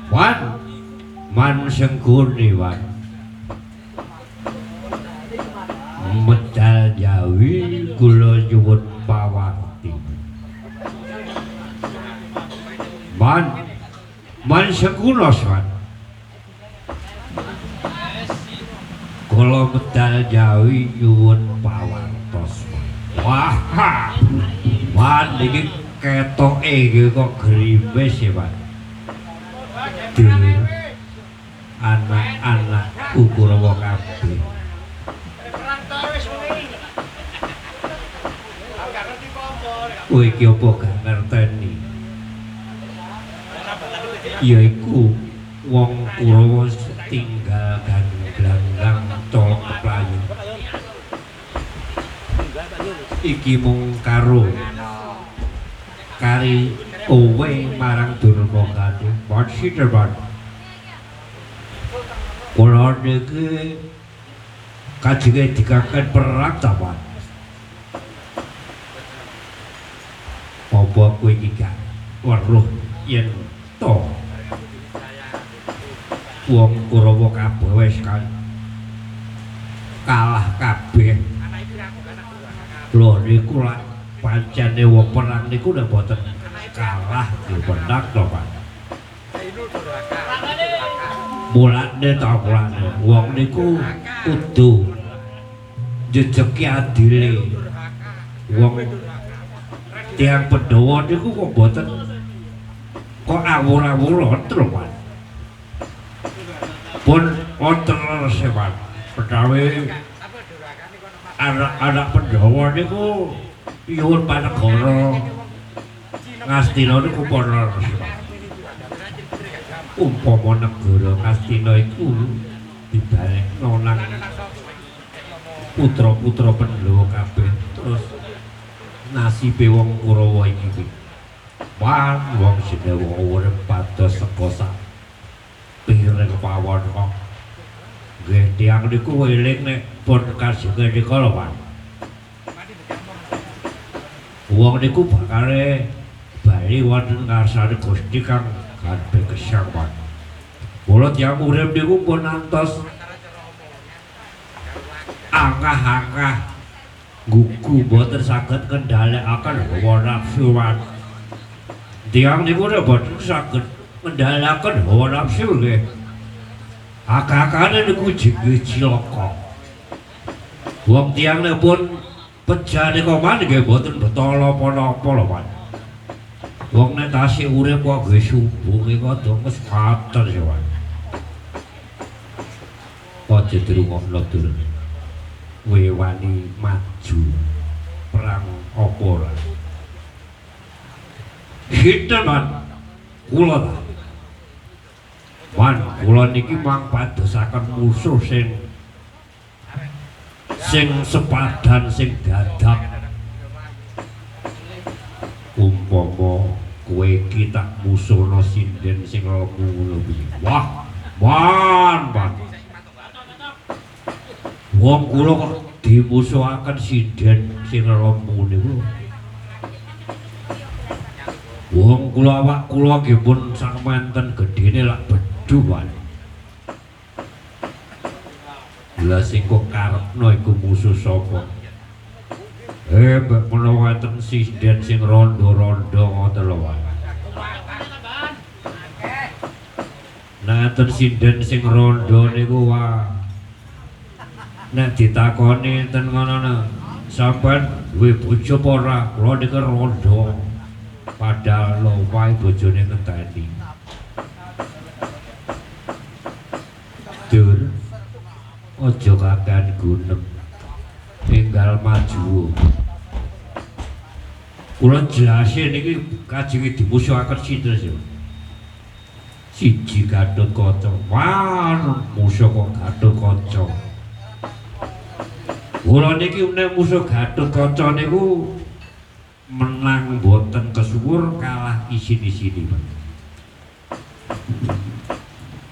Wan man sengkuni wan medal Jawi kula nyuwun pawarti man sengkunos wan kula medal Jawi nyuwun pawartos wah wan iki ketoke iki kok grimes ya Pak anak-anak Kurawa kabeh kowe iki apa gak ngerteni yaiku wong Kurawa tinggal ganglang tol keplayu iki mung karo kari owe marang Durmagati Pak Siderban kula niki kajenge dikaken perang tapan apa kowe iki gak weruh yen to wong Kurawa kabeh wis kalah kabeh lho niku lak pancene wong perang niku ndak boten kalah dipenak to Pak mulane ta mulane wong niku kudu jejeki adile wong tiang Pandhawa niku kok boten kok awur-awur lho Pak pun wonten sewan pedawe anak Pandhawa niku nyuwun panegara Ngastina niku para umpama negara Ngastina iku dibalekno nang putra-putra Pandhawa kabeh terus nasibe wong Kurawa iki wong Sinawa urip pados saka sak piring pawon kok nggih tiyang niku eling nek pun kajenge nika lho Pak wong niku bakale bali wonten ngarsane Gusti kang kabeh gesang Pak kula tiyang urip niku pun ngantos angah-angah gugu boten saged kendhalekaken hawa nafsu Pak tiyang niku nek boten saged kendhalekaken hawa nafsu nggih akak-akane niku jengge cilaka wong tiyang nek pun pejah nika man nggih boten betala apa-apa lho Pak wong nek tasih urip kok nggih subuhe kok wis katon ya Pak aja dirungokno dulur kowe wani maju perang apa ora kita man kula wan kula niki mang padosaken musuh sing sepadan sing dadak umpama kowe iki tak musuhna sinden sing lemu ngono kuwi wah wan wong kula kok dimusuhaken sinden sing lemu niku wong kula awak kula nggih pun samanten gedene lak beduhan lha sing kok karepno iku musuh sapa mbek menawa wonten sinden sing rondo-rondo ngoten lho Pak naten sinden sing rondo niku wah nek ditakoni ten ngono sampean duwe bojo apa ora kula niku rondo padahal lho wae bojone ngenteni dur aja kakean gunem enggal maju. Kula jelasin niki kajenge dimusuhaken sinten sih. Siji Gatotkaca. Wah, musuh kok Gatotkaca. Kula niki nek musuh Gatotkaca niku menang boten kesuwur kalah isin-isini, Pak.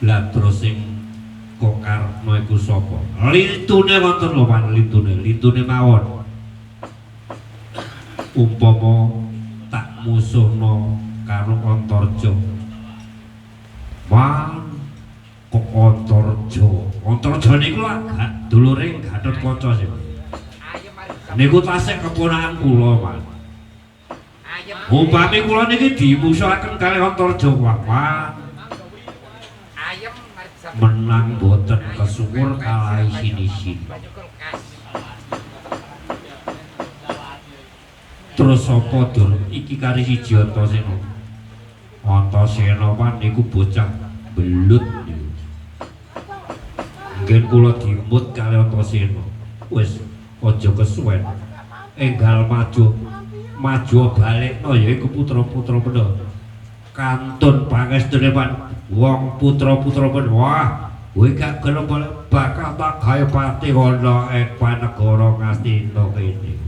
Lah terus sing kok karepno iku sapa? Lintune wonten lho, Pak, lintune mawon. Umpama tak musuhno karo Antarja. Wah, kok Antarja niku lak dulure Gatotkaca sih. Niku tasih keponakan kula, Pak. Upami kula niki dimusuhaken kalih Antarja, Pak. Menang boten kesuwur kalah isin-isin. Terus sapa dur iki kari siji Antasena. Antasena pan niku bocah belut niku. Ngen kula dimut kali Antasena. Wis aja kesuwen. Enggal maju balikno ya iku putra-putra pena. Kantun pangestune pan wong putra-putra pena. Wah, kowe gak gelem bakal tak gawe pati ana ing panegara Ngastina kene.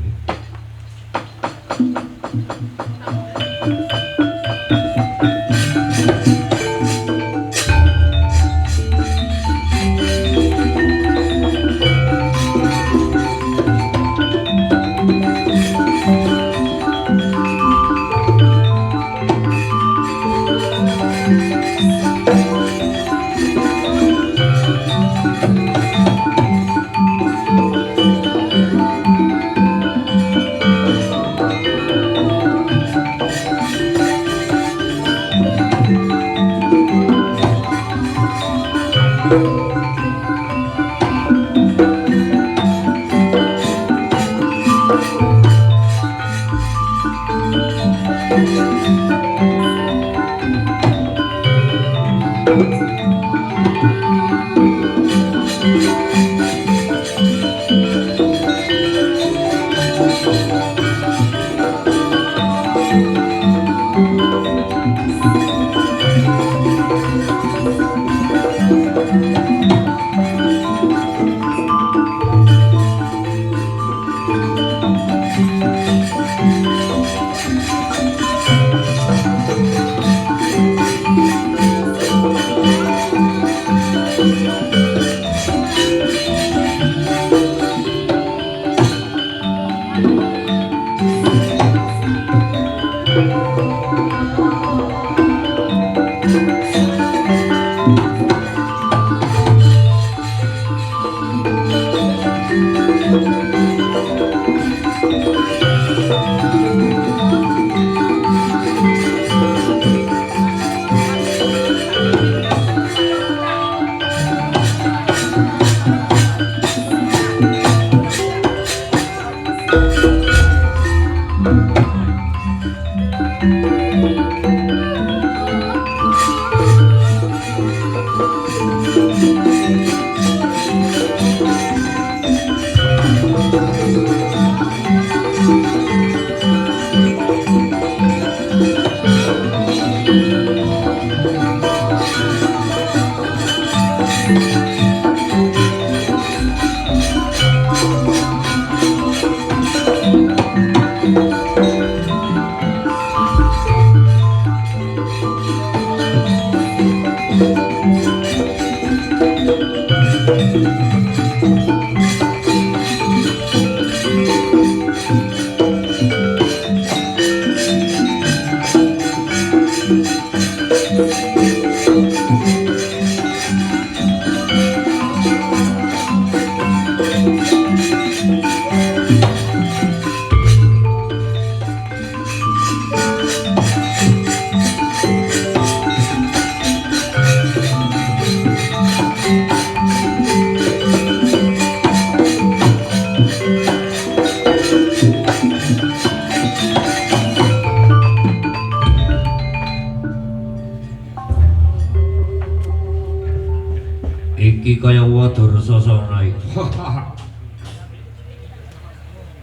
Iki kaya Wadarsasana iki.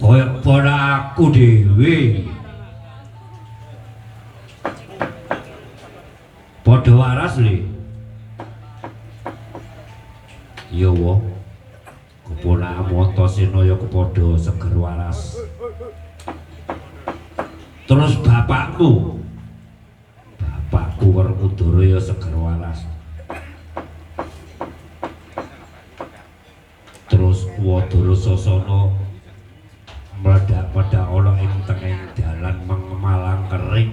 Kaya pada aku dhewe. Padha waras le. Ya wa. Keponakan Antasena ya kepada seger waras. Terus bapakku Werkudara ya seger waras. Terus Wadara Sasana meledak-medak ana ing tengahing dalan mengemalang kering.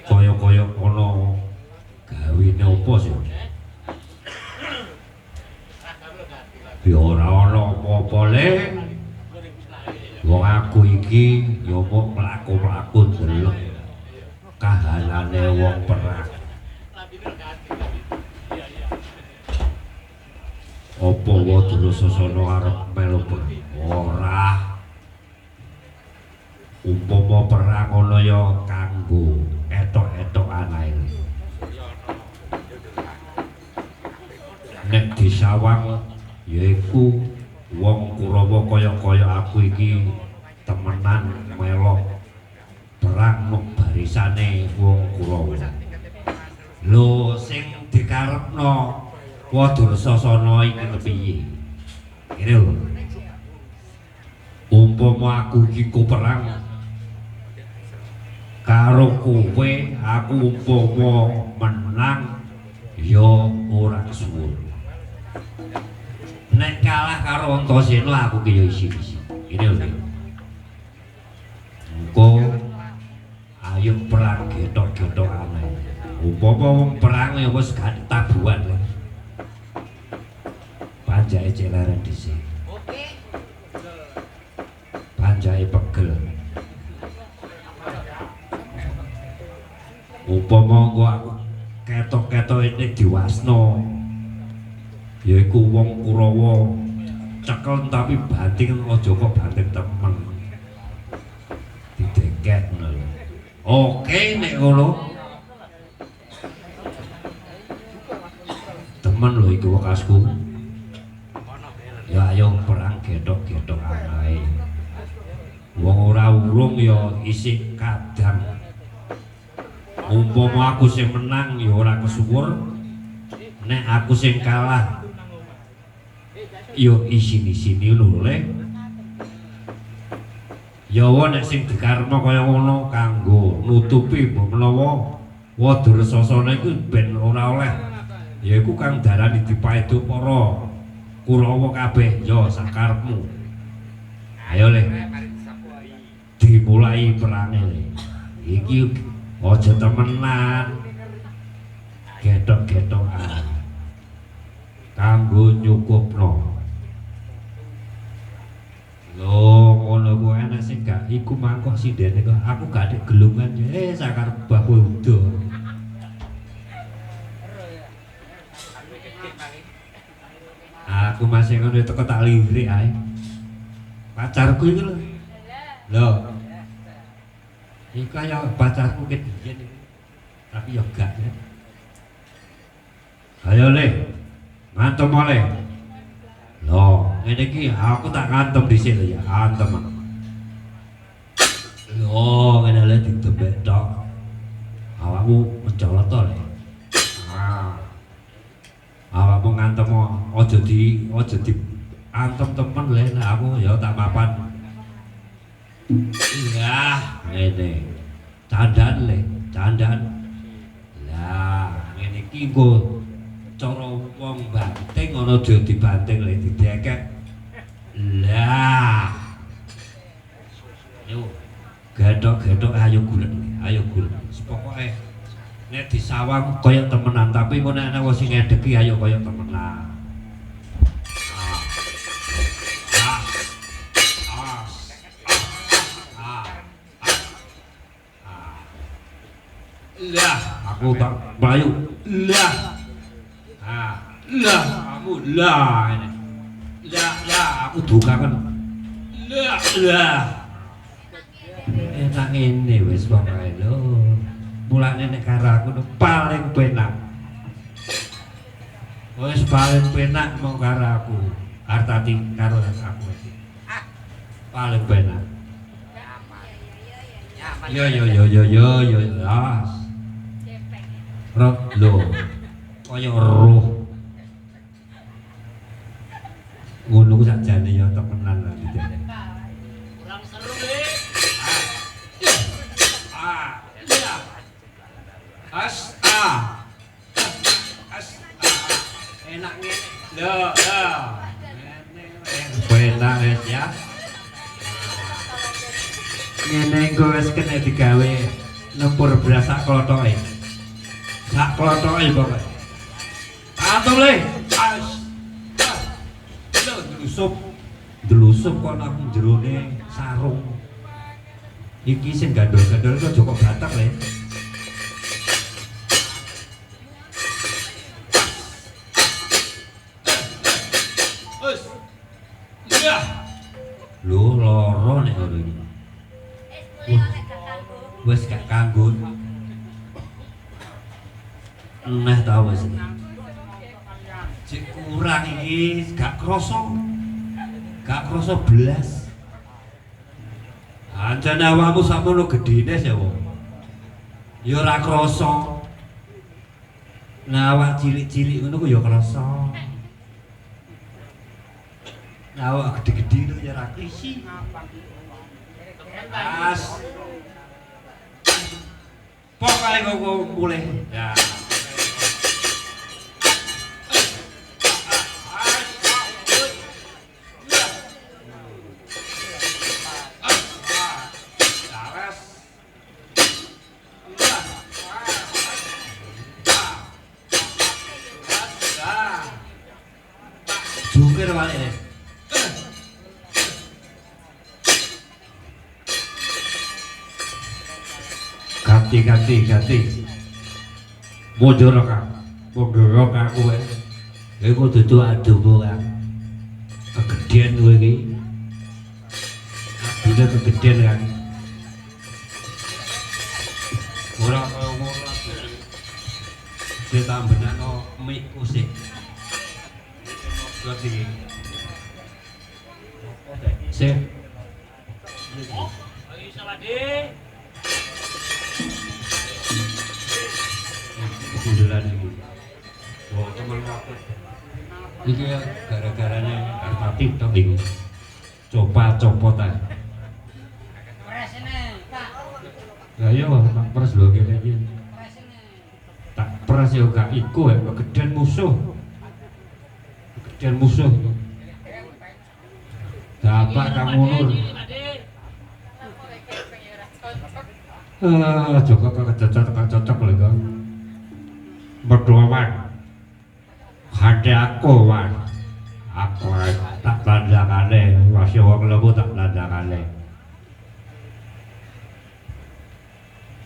Kaya-kaya ana gawene apa sih? Ya ora ana apa-apa le. Wong aku iki ya mok mlaku-mlaku delok kahanane wong perang. Apa Wadara Sasana arep melu perang? Ora. Umpama perang ana ya kanggo etok-etokan ae. Nek disawang yaiku wong Kurawa kaya-kaya aku iki temenan melok perang nuk barisane wong Kurawa. Lho sing dikarepno Wadara Sasana iki kepiye? Ngene lho. Umpama aku iki perang karo kowe, aku umpama menang ya ora kesuwun. Nek kalah karo Antasena aku ki ya isi-isi. Ngene lho. Engko ayo perang getok-getokan ae. Umpama wong perang ya wis gak tabuhan lho. Panjake cek leren dhisik. Oke. Panjake pegel. Umpama aku ketok-ketok ini diwasno. Yaiku wong Kurawa cekel tapi banting aja kok banting temen. Dideket ngono. Oke nek ngono. Temen lho iku wekasku. Ya ayo perang getok-getok ae. Wong ora urung ya isih kadang. Umpama aku sing menang ya ora kesuwur. Nek aku sing kalah yo isini-sini lho le. Ya nek sing dikarepno kaya ngono kanggo nutupi mbok menawa Wadara Sasana iku ben ora oleh yaiku kang darani dipaedo para Kurawa kabeh ya sakarepmu. Ayo le. Dimulai perange le. Iki aja temenan. Getok-getokan. Kanggo nyukupno. Loh, ngono ku enak sing gak iku mangkok sindene kok aku gak ada gelungan sakarep baku udo. Aku masih ngono teko tak lirik ae. Pacarku iki lho. Lho. Iki kaya pacarku ket biyen iki. Tapi yo gak ya. Ayo le. Ngantem oleh. Loh, ngene iki aku tak ngantem dhisik lho ya, antem. Loh, ngene lho ditembek tok. Awakmu mencolot to le. Awakmu ngantem aja di antem temen le, nek aku ya tak mapan. Iya, ngene. Candaan le, candaan. Lah, ngene iki engko cara wong banting ana aja dibanting le dideket. Lah. Yo gedhok-gedhok ayo gulek, ayo gulek. Pokoke nek disawang kaya temenan tapi engko nek ana wong sing ngedeki ayo kaya temenan. Lah, aku tak mlayu. Lah. Lah, kamu lah ini. Lah, aku dukakan. Lah. Enak ini wis pokoke lho. Mulane nek karo aku paling penak. Wis paling penak mau karo aku. Artati karo aku paling benar. Yo las roh lo kaya roh ngono ku sakjane ya temenan lah gitu. Kurang seru nih. Iya. As enak ngene. Loh. Enak ya. Ngene engko wis kena digawe nempur beras sak klothoke. Sak klothoke pokoke. Antum le. Delusup kok nang jerone sarung. Iki sing gandol-gandol kok Joko Batak le. Lho loro nek ngono iki. Wis gak kanggo. Neh ta wis. Cek kurang iki gak krasa. Gak krasa blas. Anjane awakmu sakmono gedene ya wong. Ya ora krasa. Nah awak cilik-cilik ngono ku ya krasa. Nah awak gede-gede itu ya ora krisi. As. Pokoke kok mulai. Ya. Jungkir balik deh. Ganti. Mundur Kang. Mundur aku wae. Iku dudu adumu Kang. Kegedean kowe iki. Adune kegedean Kang. Ora kaya ngono. Ditambenano mik kusik. Ngerti iki. Sip. Oh, ayo salah deh. Bundelan iki. Oh, temen aku. Iki ya gara-garane Artati tok iki. Copot ta. Presene, Pak. Lah iya tak pres lho kene iki. Presene. Tak pres yo gak iku ya kegedean musuh. Kegedean musuh. Dapat kamu nur. Joko kok cocok lho kok. Berdoawan. Hati aku wan. Aku tak tandangane, masih wong lembu tak tandangane.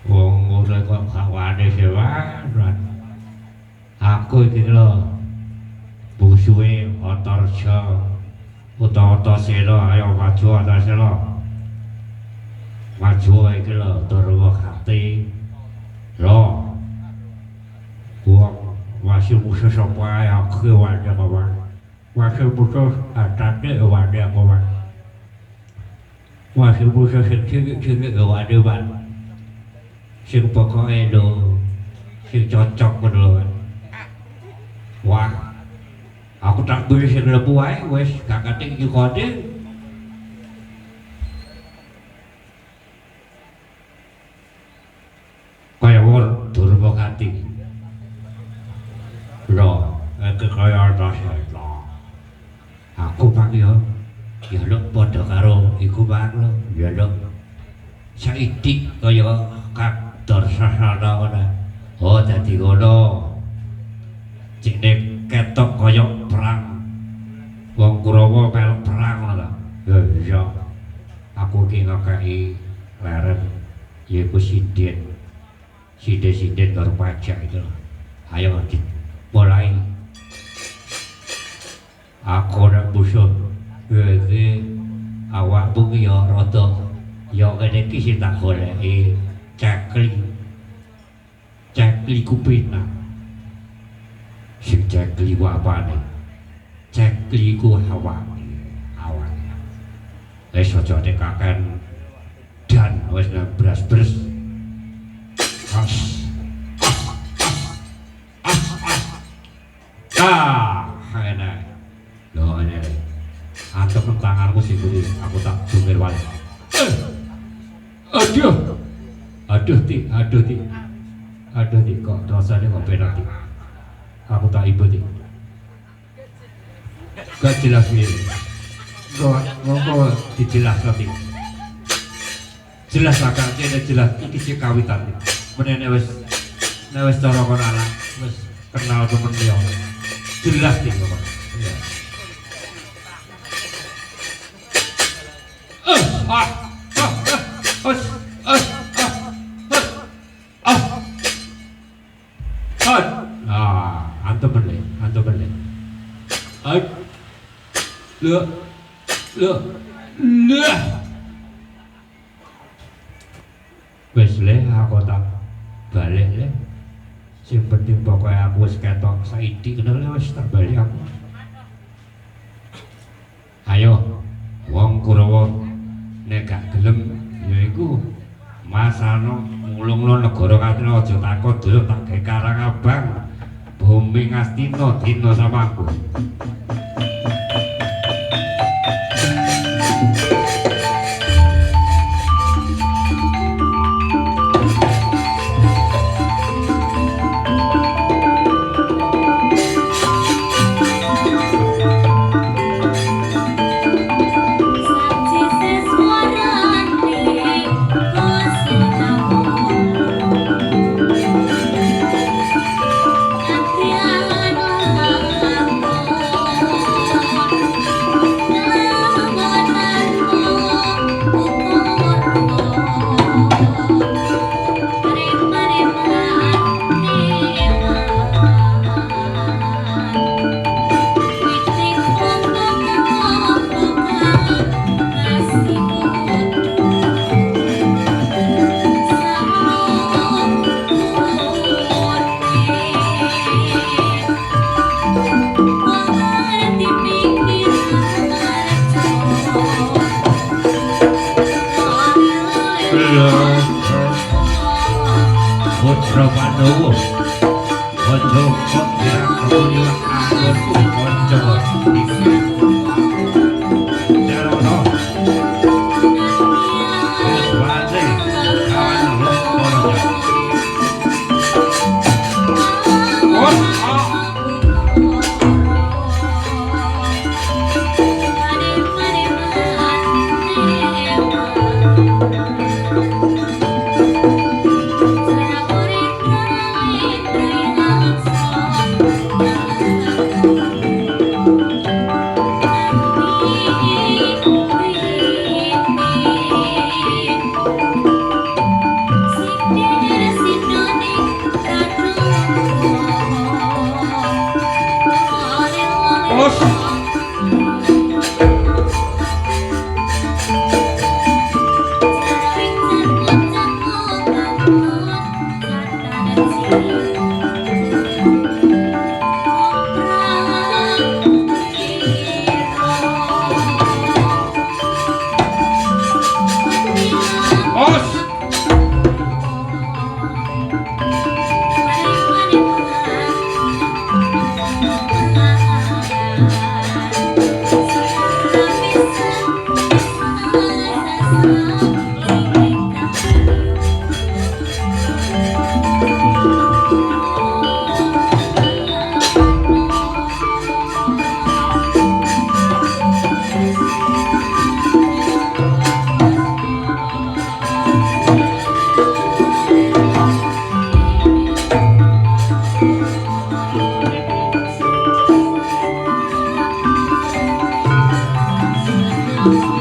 Wong mulai kok kawane sewan. Aku iki lho. Musuhe Otorjo. Utawa Sela ayo maju ana Sela. Maju iki lho Durwakati. Lho. Wong masih musuh sapa ae aku wae kawan. Masih musuh Artati wae kawan. Masih musuh sing wae ban. Sing pokoke lho sing cocok lho. Wah. Aku tak beli sing lebu wae wis gak kating iki kode. Kaya wong Durwakati. Lho, iki kaya atas lho. Aku pak ya lho padha karo iku pak lho. Ya lho. Saidik kaya Kador Sasana ngono. Oh dadi ngono. Cine ketok kaya perang. Wong Kurawa melok perang ngono. Ya iya. Aku ki ngakei leren yaiku sinden. Sinden karo pajak itu. Ayo mulai. Aku nak musuh. Iki awakmu ki ya rada ya kene iki sing tak goleki cekli kupina. Sing cekli ku apane? cekli ku awan. Wis aja tekaken dan wis nang bras-bres. As. Enak. Loh, ini. Antep nang tanganku sing kuwi aku tak jungkir wae. Aduh. Aduh, Ti. Aduh, Ti, kok rasane kok penak, Ti. Aku tak ibu, Ti. Gak jelas piye. Ngomong dijelas Ti. Jelas lah Kak, ini jelas iki sing kawitan. Menene wis cara kon anak wis kenal temen liya. Jelas Ti kok. Iya. Antum beli. Lho. Wis le aku tak balik le. Sing penting pokoke aku wis ketok saiki kenal wis tak balik aku. Ayo, wong Kurawa nek gak gelem yaiku masano mulungno negara Katrina aja takon dulu tak gawe Karangabang. Bumi Ngastina dina samangku. Putra Pandawa Ojo kok kirang kemuliaan aku Ojo Jarono Wis wate kawan rus koroja Thank you.